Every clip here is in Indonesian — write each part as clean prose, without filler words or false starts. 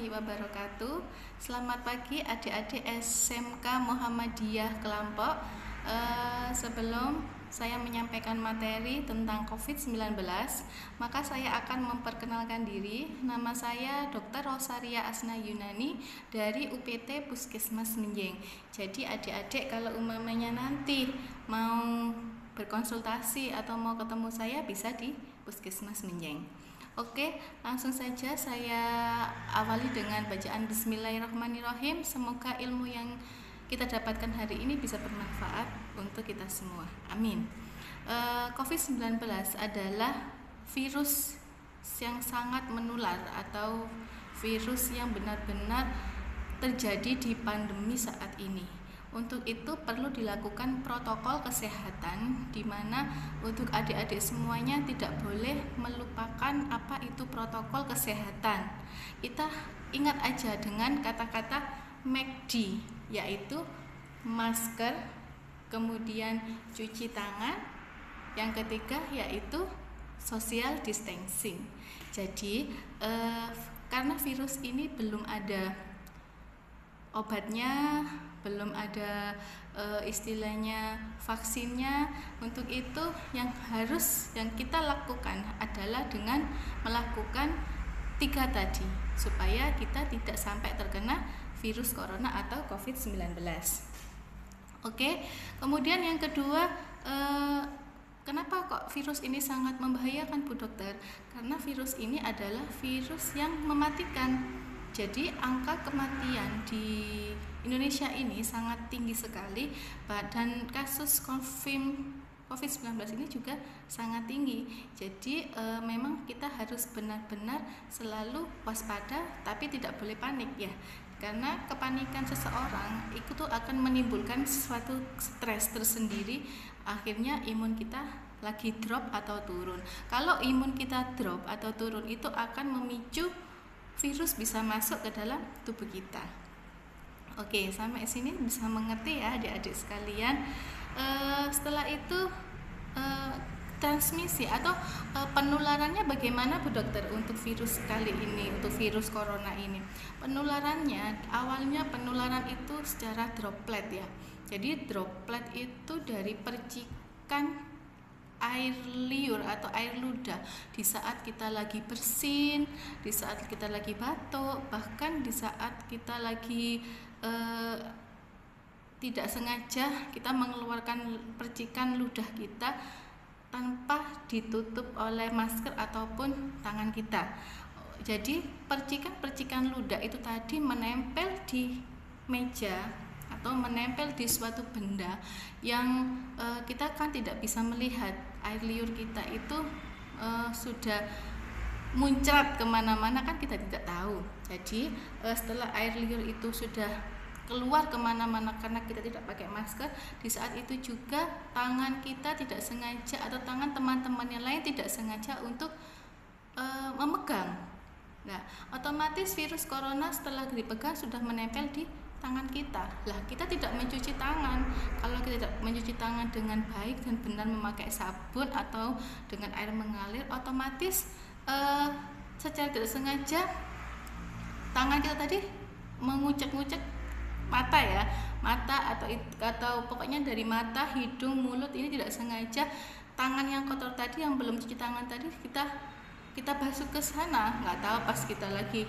warahmatullahi wabarakatuh. Selamat pagi adik-adik SMK Muhammadiyah Kelampok. Sebelum saya menyampaikan materi tentang COVID-19, maka saya akan memperkenalkan diri. Nama saya Dr. Rosaria Asna Yunani dari UPT Puskesmas Menjeng. Jadi adik-adik kalau umpamanya nanti mau berkonsultasi atau mau ketemu saya bisa di Puskesmas Menjeng. Oke, langsung saja saya awali dengan bacaan Bismillahirrahmanirrahim. Semoga ilmu yang kita dapatkan hari ini bisa bermanfaat untuk kita semua. Amin. COVID-19 adalah virus yang sangat menular atau virus yang benar-benar terjadi di pandemi saat ini. Untuk itu perlu dilakukan protokol kesehatan, di mana untuk adik-adik semuanya tidak boleh melupakan apa itu protokol kesehatan. Kita ingat aja dengan kata-kata MACD, yaitu masker, kemudian cuci tangan, yang ketiga yaitu social distancing. Jadi karena virus ini belum ada obatnya, belum ada istilahnya vaksinnya. Untuk itu yang kita lakukan adalah dengan melakukan 3 tadi, supaya kita tidak sampai terkena virus corona atau COVID-19. Oke, kemudian yang kedua, kenapa kok virus ini sangat membahayakan Bu Dokter? Karena virus ini adalah virus yang mematikan. Jadi angka kematian di Indonesia ini sangat tinggi sekali, dan kasus COVID-19 ini juga sangat tinggi. Jadi memang kita harus benar-benar selalu waspada, tapi tidak boleh panik ya. Karena kepanikan seseorang itu akan menimbulkan suatu stres tersendiri, akhirnya imun kita lagi drop atau turun. Kalau imun kita drop atau turun itu akan memicu virus bisa masuk ke dalam tubuh kita. Oke, sampai sini bisa mengerti ya adik-adik sekalian. Setelah itu transmisi atau penularannya bagaimana Bu Dokter untuk virus kali ini, untuk virus corona ini? Penularannya, awalnya penularan itu secara droplet ya. Jadi droplet itu dari percikan air liur atau air ludah di saat kita lagi bersin, di saat kita lagi batuk, bahkan di saat kita lagi tidak sengaja kita mengeluarkan percikan ludah kita tanpa ditutup oleh masker ataupun tangan kita. Jadi percikan-percikan ludah itu tadi menempel di meja atau menempel di suatu benda yang kita kan tidak bisa melihat. Air liur kita itu sudah muncrat kemana-mana, kan kita tidak tahu. Jadi setelah air liur itu sudah keluar kemana-mana karena kita tidak pakai masker, di saat itu juga tangan kita tidak sengaja atau tangan teman-teman yang lain tidak sengaja untuk memegang. Nah, otomatis virus corona setelah dipegang sudah menempel di tangan kita. Lah, kita tidak mencuci tangan. Kalau kita tidak mencuci tangan dengan baik dan benar memakai sabun atau dengan air mengalir, otomatis secara tidak sengaja tangan kita tadi mengucek-ngucek mata ya, mata atau pokoknya dari mata, hidung, mulut, ini tidak sengaja tangan yang kotor tadi yang belum cuci tangan tadi kita basuh ke sana, nggak tahu pas kita lagi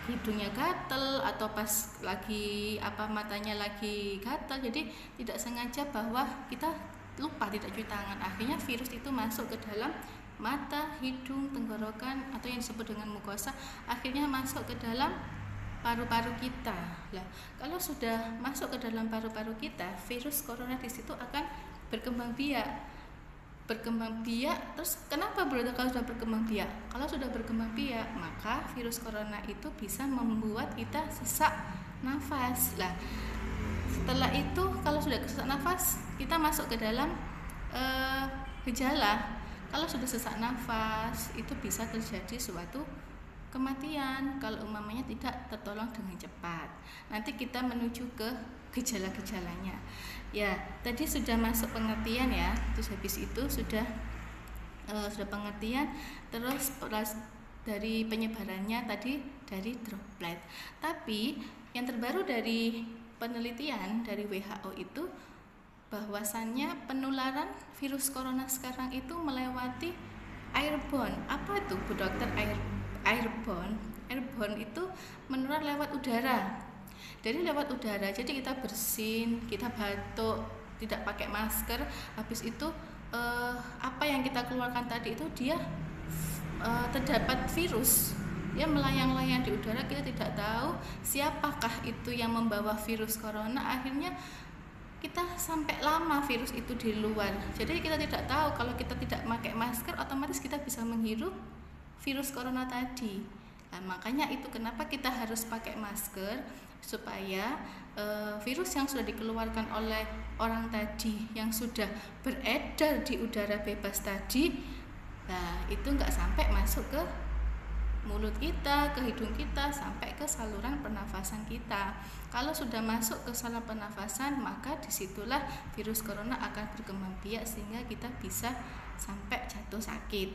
hidungnya gatel atau pas lagi matanya lagi gatel, jadi tidak sengaja bahwa kita lupa tidak cuci tangan, akhirnya virus itu masuk ke dalam mata, hidung, tenggorokan atau yang disebut dengan mukosa, akhirnya masuk ke dalam paru-paru kita. Lah, kalau sudah masuk ke dalam paru-paru kita, virus corona di situ akan berkembang biak. Terus kenapa berarti kalau sudah berkembang biak? Kalau sudah berkembang biak, maka virus corona itu bisa membuat kita sesak nafas. Lah, setelah itu kalau sudah sesak nafas, kita masuk ke dalam gejala. Kalau sudah sesak nafas, itu bisa terjadi suatu kematian kalau umpamanya tidak tertolong dengan cepat. Nanti kita menuju ke gejala-gejalanya. Ya, tadi sudah masuk pengertian ya. Terus habis itu sudah pengertian, terus dari penyebarannya tadi dari droplet. Tapi yang terbaru dari penelitian dari WHO itu bahwasannya penularan virus corona sekarang itu melewati airborne. Apa itu Bu Dokter airborne? Airborne itu menular lewat udara. Jadi lewat udara. Jadi kita bersin, kita batuk, tidak pakai masker, habis itu apa yang kita keluarkan tadi itu dia terdapat virus. Dia melayang-layang di udara, kita tidak tahu siapakah itu yang membawa virus corona. Akhirnya kita sampai lama virus itu di luar. Jadi kita tidak tahu kalau kita tidak pakai masker otomatis kita bisa menghirup virus corona tadi. Nah, makanya itu kenapa kita harus pakai masker supaya virus yang sudah dikeluarkan oleh orang tadi yang sudah beredar di udara bebas tadi, nah itu nggak sampai masuk ke mulut kita, ke hidung kita, sampai ke saluran pernafasan kita. Kalau sudah masuk ke saluran pernafasan, maka disitulah virus corona akan berkembang biak sehingga kita bisa sampai jatuh sakit.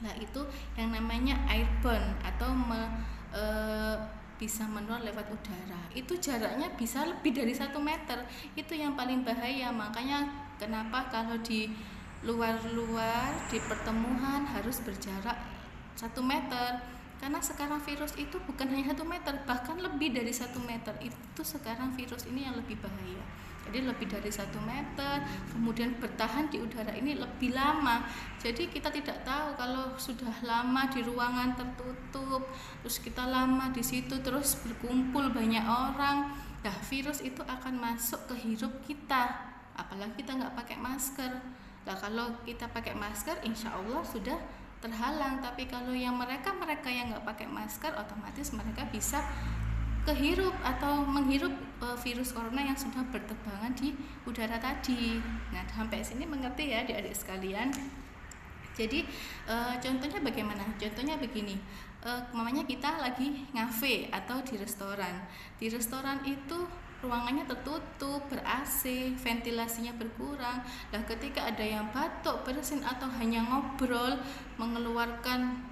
Nah itu yang namanya airborne atau bisa menular lewat udara. Itu jaraknya bisa lebih dari 1 meter. Itu yang paling bahaya. Makanya kenapa kalau di luar-luar di pertemuan harus berjarak 1 meter, karena sekarang virus itu bukan hanya 1 meter, bahkan lebih dari 1 meter. Itu sekarang virus ini yang lebih bahaya. Jadi lebih dari 1 meter, kemudian bertahan di udara ini lebih lama. Jadi kita tidak tahu kalau sudah lama di ruangan tertutup, terus kita lama di situ, terus berkumpul banyak orang, nah virus itu akan masuk ke hirup kita. Apalagi kita nggak pakai masker. Nah kalau kita pakai masker, insya Allah sudah terhalang. Tapi kalau yang mereka yang nggak pakai masker, otomatis mereka bisa kehirup atau menghirup virus corona yang sudah berterbangan di udara tadi. Nah sampai sini mengerti ya adik-adik sekalian. Jadi contohnya bagaimana? Contohnya begini, mamanya kita lagi ngafe atau di restoran. Di restoran itu ruangannya tertutup, ber-AC, ventilasinya berkurang. Nah ketika ada yang batuk, bersin atau hanya ngobrol, mengeluarkan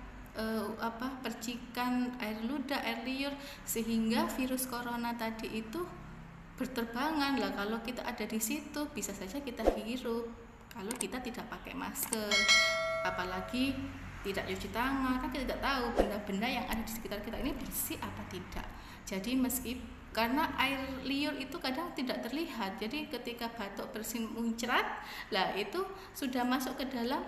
percikan air ludah, air liur, sehingga virus corona tadi itu berterbangan. Lah kalau kita ada di situ bisa saja kita hirup kalau kita tidak pakai masker, apalagi tidak cuci tangan. Kan kita tidak tahu benda-benda yang ada di sekitar kita ini bersih apa tidak. Jadi karena air liur itu kadang tidak terlihat, jadi ketika batuk, bersin, muncrat, lah itu sudah masuk ke dalam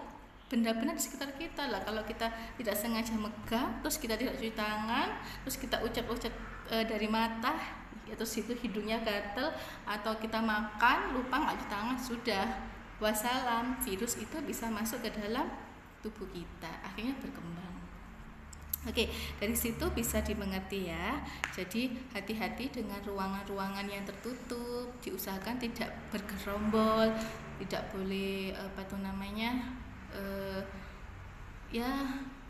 benda-benda di sekitar kita. Lah kalau kita tidak sengaja megang, terus kita tidak cuci tangan, terus kita ucap-ucap dari mata, terus itu hidungnya gatel, atau kita makan lupa nggak cuci tangan, sudah wassalam, virus itu bisa masuk ke dalam tubuh kita, akhirnya berkembang. Oke, dari situ bisa dimengerti ya. Jadi hati-hati dengan ruangan-ruangan yang tertutup, diusahakan tidak bergerombol, tidak boleh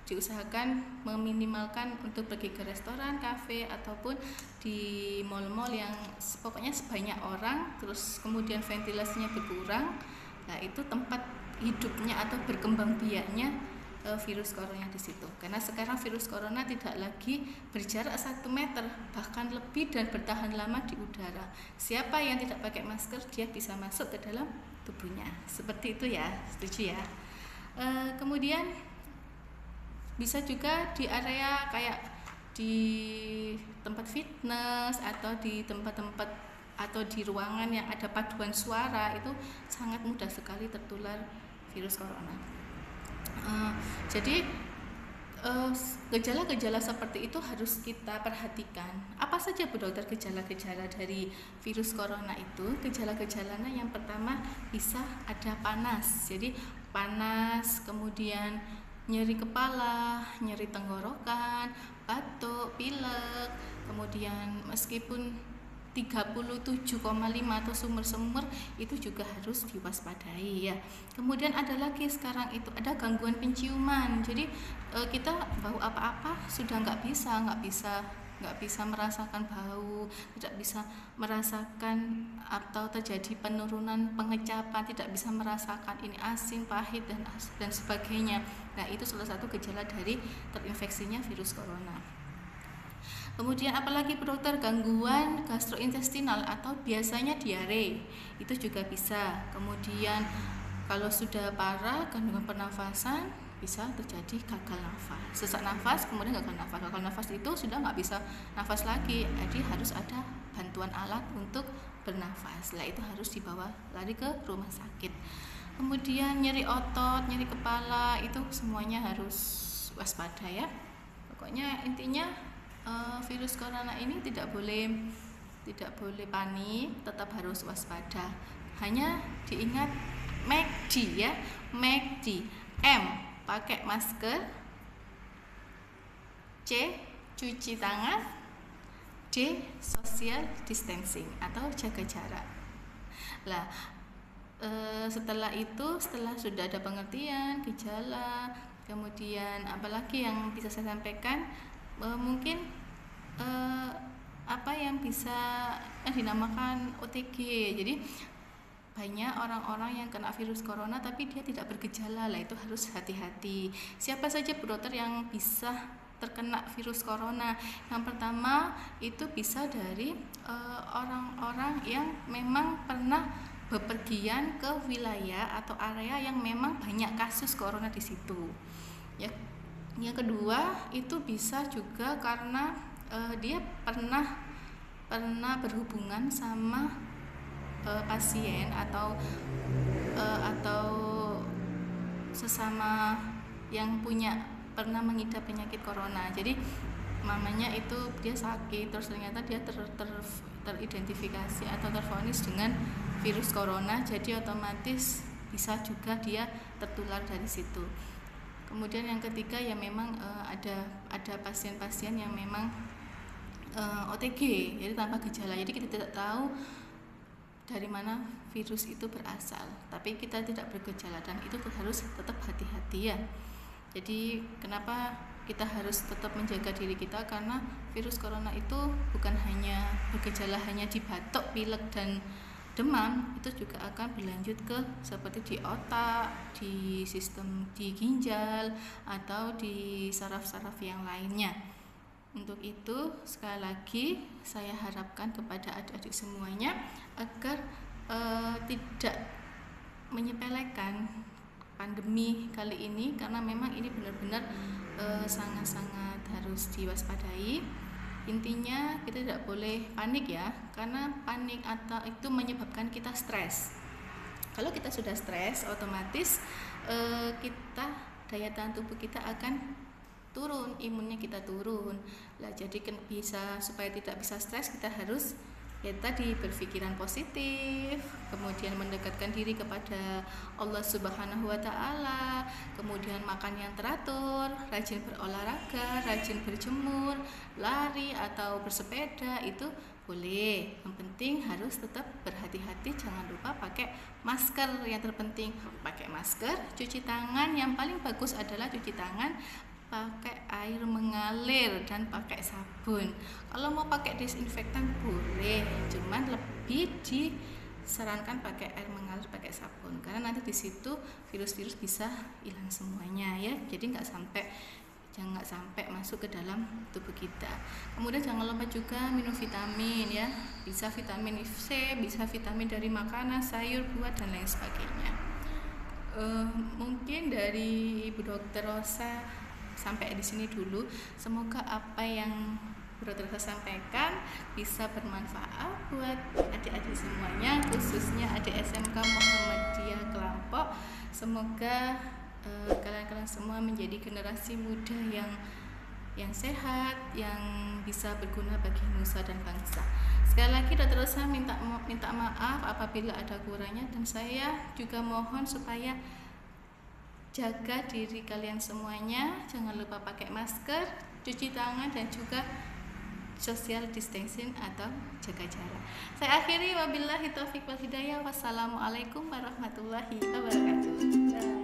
diusahakan meminimalkan untuk pergi ke restoran, kafe, ataupun di mal-mal yang pokoknya sebanyak orang, terus kemudian ventilasinya berkurang. Nah itu tempat hidupnya atau berkembang biaknya virus corona di situ. Karena sekarang virus corona tidak lagi berjarak 1 meter, bahkan lebih, dan bertahan lama di udara. Siapa yang tidak pakai masker, dia bisa masuk ke dalam tubuhnya. Seperti itu ya, setuju ya. Kemudian bisa juga di area kayak di tempat fitness atau di tempat-tempat atau di ruangan yang ada paduan suara, itu sangat mudah sekali tertular virus corona. Jadi gejala-gejala seperti itu harus kita perhatikan. Apa saja Bu Dokter gejala-gejala dari virus corona itu? Gejala-gejalanya yang pertama bisa ada panas. Jadi panas, kemudian nyeri kepala, nyeri tenggorokan, batuk, pilek, kemudian meskipun 37,5 atau sumur-sumur itu juga harus diwaspadai ya. Kemudian ada lagi sekarang itu ada gangguan penciuman. Jadi kita bau apa-apa sudah nggak bisa merasakan bau, tidak bisa merasakan atau terjadi penurunan pengecapan, tidak bisa merasakan ini asin, pahit, dan sebagainya. Nah itu salah satu gejala dari terinfeksinya virus corona. Kemudian apalagi Bu Dokter, gangguan gastrointestinal atau biasanya diare itu juga bisa. Kemudian kalau sudah parah gangguan pernafasan bisa terjadi gagal nafas, sesak nafas, kemudian gagal nafas. Gagal nafas itu sudah nggak bisa nafas lagi, jadi harus ada bantuan alat untuk bernafas. Lah itu harus dibawa lari ke rumah sakit. Kemudian nyeri otot, nyeri kepala, itu semuanya harus waspada ya. Pokoknya intinya virus corona ini tidak boleh panik, tetap harus waspada. Hanya diingat MACD ya, MACD. M, pakai masker. C, cuci tangan. D, social distancing atau jaga jarak. Lah, setelah sudah ada pengertian, gejala, kemudian apalagi yang bisa saya sampaikan, mungkin apa yang bisa dinamakan OTG. Jadi banyak orang-orang yang kena virus corona tapi dia tidak bergejala, lah itu harus hati-hati. Siapa saja Bu Dokter yang bisa terkena virus corona? Yang pertama itu bisa dari orang-orang yang memang pernah bepergian ke wilayah atau area yang memang banyak kasus corona di situ. Ya. Yang kedua itu bisa juga karena dia pernah berhubungan sama pasien atau sesama yang pernah mengidap penyakit corona. Jadi mamanya itu dia sakit, terus ternyata dia teridentifikasi atau tervonis dengan virus corona, jadi otomatis bisa juga dia tertular dari situ. Kemudian yang ketiga ya memang ada pasien-pasien yang memang OTG, jadi tanpa gejala. Jadi kita tidak tahu dari mana virus itu berasal, tapi kita tidak bergejala dan itu harus tetap hati-hati ya. Jadi kenapa kita harus tetap menjaga diri kita, karena virus corona itu bukan hanya bergejala hanya di batuk, pilek dan demam, itu juga akan berlanjut ke seperti di otak, di sistem di ginjal atau di saraf-saraf yang lainnya. Untuk itu sekali lagi saya harapkan kepada adik-adik semuanya agar tidak menyepelekan pandemi kali ini, karena memang ini benar-benar sangat-sangat harus diwaspadai. Intinya kita tidak boleh panik ya, karena panik atau itu menyebabkan kita stres. Kalau kita sudah stres, otomatis kita daya tahan tubuh kita akan turun, imunnya kita turun. Lah jadi bisa supaya tidak bisa stres, kita harus ya tadi berpikiran positif, kemudian mendekatkan diri kepada Allah Subhanahu wa taala, kemudian makan yang teratur, rajin berolahraga, rajin berjemur, lari atau bersepeda itu boleh. Yang penting harus tetap berhati-hati, jangan lupa pakai masker. Yang terpenting pakai masker, cuci tangan. Yang paling bagus adalah cuci tangan pakai air mengalir dan pakai sabun. Kalau mau pakai disinfektan boleh, cuman lebih disarankan pakai air mengalir, pakai sabun, karena nanti di situ virus-virus bisa hilang semuanya ya. Jadi jangan sampai masuk ke dalam tubuh kita. Kemudian jangan lupa juga minum vitamin ya, bisa vitamin C, bisa vitamin dari makanan, sayur, buah dan lain sebagainya. Mungkin dari Ibu Dokter Rosa sampai di sini dulu. Semoga apa yang Bu Dokter Rosa sampaikan bisa bermanfaat buat adik-adik semuanya, khususnya adik SMK Muhammadiyah Kelampok. Semoga kalian semua menjadi generasi muda yang sehat, yang bisa berguna bagi nusa dan bangsa. Sekali lagi Dokter Rosa minta maaf apabila ada kurangnya, dan saya juga mohon supaya jaga diri kalian semuanya, jangan lupa pakai masker, cuci tangan dan juga social distancing atau jaga jarak. Saya akhiri, wabillahi taufiq wal hidayah. Wassalamualaikum warahmatullahi wabarakatuh.